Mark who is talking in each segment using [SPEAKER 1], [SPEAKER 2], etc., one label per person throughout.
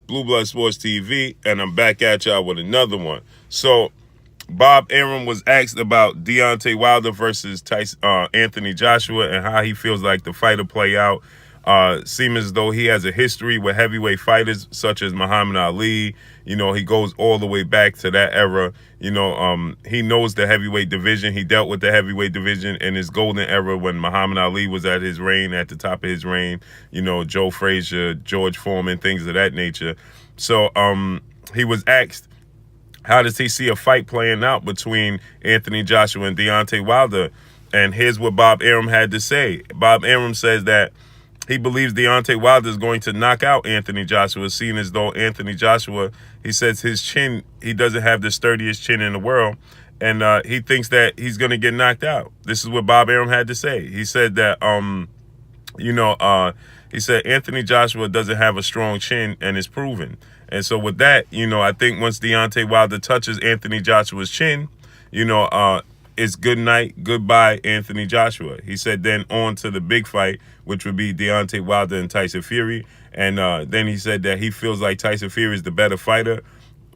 [SPEAKER 1] Blue Blood Sports TV, and I'm back at y'all with another one. So, Bob Arum was asked about Deontay Wilder versus Anthony Joshua and how he feels like the fight will play out. Seems as though he has a history with heavyweight fighters such as Muhammad Ali. You know, he goes all the way back to that era. You know, he knows the heavyweight division. He dealt with the heavyweight division in his golden era when Muhammad Ali was at his reign, at the top of his reign. You know, Joe Frazier, George Foreman, things of that nature. So he was asked, how does he see a fight playing out between Anthony Joshua and Deontay Wilder? And here's what Bob Arum had to say. Bob Arum says that he believes Deontay Wilder is going to knock out Anthony Joshua, seeing as though Anthony Joshua, he says his chin, he doesn't have the sturdiest chin in the world, and he thinks that he's going to get knocked out. This is what Bob Arum had to say. He said that, he said Anthony Joshua doesn't have a strong chin, and it's proven. And so with that, I think once Deontay Wilder touches Anthony Joshua's chin, it's good night, goodbye, Anthony Joshua. He said then on to the big fight, which would be Deontay Wilder and Tyson Fury. And then he said that he feels like Tyson Fury is the better fighter,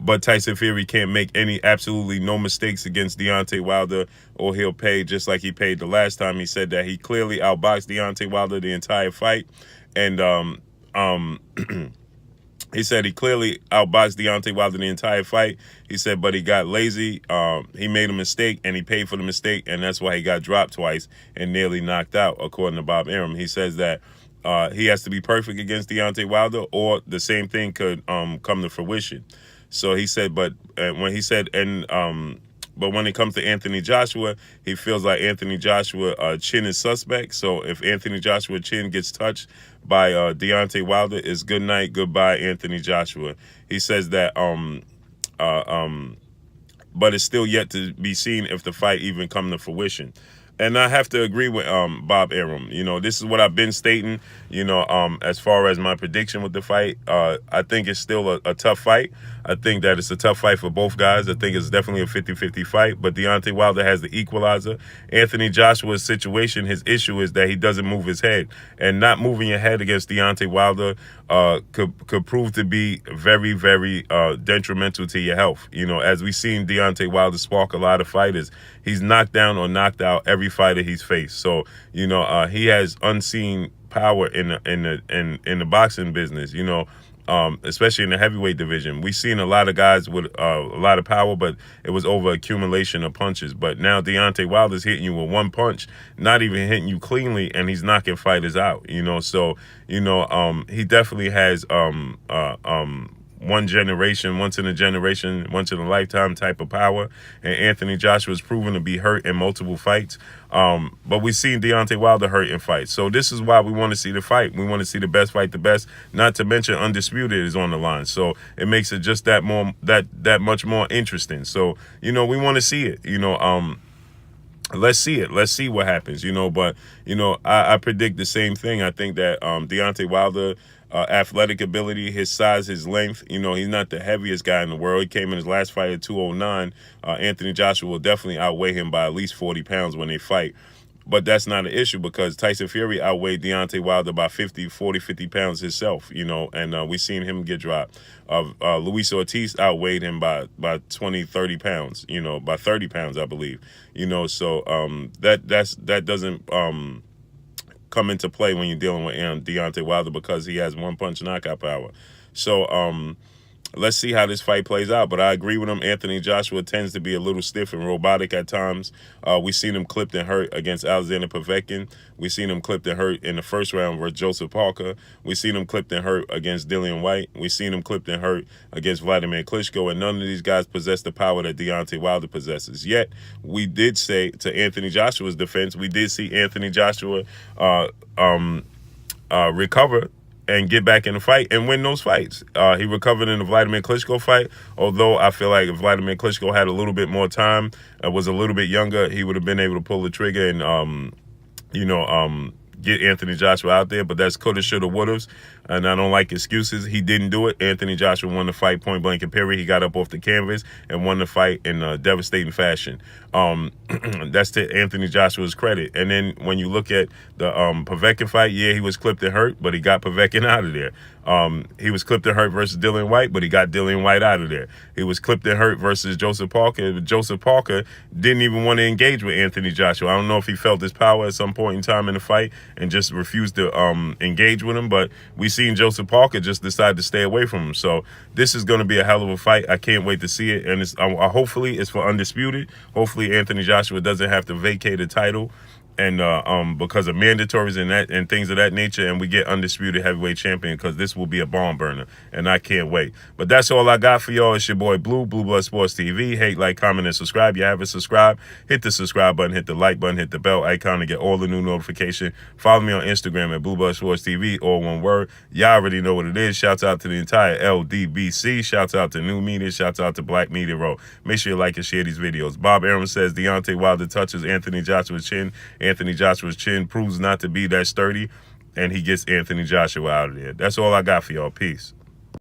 [SPEAKER 1] but Tyson Fury can't make absolutely no mistakes against Deontay Wilder, or he'll pay just like he paid the last time. He said that he clearly outboxed Deontay Wilder the entire fight. And he said he clearly outboxed Deontay Wilder the entire fight. He said, but he got lazy. He made a mistake, and he paid for the mistake, and that's why he got dropped twice and nearly knocked out, according to Bob Arum. He says that he has to be perfect against Deontay Wilder, or the same thing could come to fruition. So he said, but when it comes to Anthony Joshua, he feels like Anthony Joshua chin is suspect. So if Anthony Joshua chin gets touched by Deontay Wilder, it's good night, goodbye, Anthony Joshua. He says that, but it's still yet to be seen if the fight even come to fruition. And I have to agree with Bob Arum. This is what I've been stating, as far as my prediction with the fight. I think it's still a tough fight. I think that it's a tough fight for both guys. I think it's definitely a 50-50 fight, but Deontay Wilder has the equalizer. Anthony Joshua's situation, his issue is that he doesn't move his head. And not moving your head against Deontay Wilder could prove to be very, very detrimental to your health. As we've seen Deontay Wilder spark a lot of fighters, he's knocked down or knocked out every fighter he's faced. So, he has unseen power in the boxing business, especially in the heavyweight division. We've seen a lot of guys with a lot of power, but it was over accumulation of punches. But now Deontay Wilder's hitting you with one punch, not even hitting you cleanly, and he's knocking fighters out, So, he definitely has once in a generation, once in a lifetime type of power. And Anthony Joshua's proven to be hurt in multiple fights. But we've seen Deontay Wilder hurt in fights. So this is why we want to see the fight. We want to see the best fight the best, not to mention Undisputed is on the line. So it makes it just that much more interesting. So, we want to see it, Let's see it. Let's see what happens, But, I predict the same thing. I think that Deontay Wilder, athletic ability, his size, his length, he's not the heaviest guy in the world. He came in his last fight at 209. Anthony Joshua will definitely outweigh him by at least 40 pounds when they fight. But that's not an issue because Tyson Fury outweighed Deontay Wilder by 50 pounds himself, and we've seen him get dropped. Luis Ortiz outweighed him by 20, 30 pounds, by 30 pounds, I believe. So that doesn't come into play when you're dealing with Deontay Wilder because he has one punch knockout power. So let's see how this fight plays out. But I agree with him. Anthony Joshua tends to be a little stiff and robotic at times. We've seen him clipped and hurt against Alexander Povetkin. We've seen him clipped and hurt in the first round with Joseph Parker. We've seen him clipped and hurt against Dillian White. We've seen him clipped and hurt against Vladimir Klitschko. And none of these guys possess the power that Deontay Wilder possesses. Yet, we did say, to Anthony Joshua's defense, we did see Anthony Joshua recover and get back in the fight and win those fights. He recovered in the Vladimir Klitschko fight, although I feel like if Vladimir Klitschko had a little bit more time, was a little bit younger, he would have been able to pull the trigger and, get Anthony Joshua out there, but that's coulda, shoulda, wouldas, and I don't like excuses. He didn't do it. Anthony Joshua won the fight point blank and period. He got up off the canvas and won the fight in a devastating fashion. That's to Anthony Joshua's credit. And then when you look at the Povetkin fight, yeah, he was clipped and hurt, but he got Povetkin out of there. He was clipped and hurt versus Dillian White, but he got Dillian White out of there. He was clipped and hurt versus Joseph Parker. Joseph Parker didn't even want to engage with Anthony Joshua. I don't know if he felt his power at some point in time in the fight and just refused to engage with him, but we seen Joseph Parker just decide to stay away from him. So this is going to be a hell of a fight. I can't wait to see it, and hopefully it's for undisputed. Hopefully Anthony Joshua doesn't have to vacate a title and because of mandatories and things of that nature, and we get undisputed heavyweight champion, because this will be a barn burner, and I can't wait. But that's all I got for y'all. It's your boy Blue Blood Sports TV. Hate, like, comment, and subscribe. You haven't subscribed, hit the subscribe button, hit the like button, hit the bell icon to get all the new notification. Follow me on Instagram at Blue Blood Sports TV, all one word. Y'all already know what it is. Shouts out to the entire LDBC. Shouts out to New Media. Shouts out to Black Media Row. Make sure you like and share these videos. Bob Arum says Deontay Wilder touches Anthony Joshua's chin. Anthony Joshua's chin proves not to be that sturdy, and he gets Anthony Joshua out of there. That's all I got for y'all. Peace.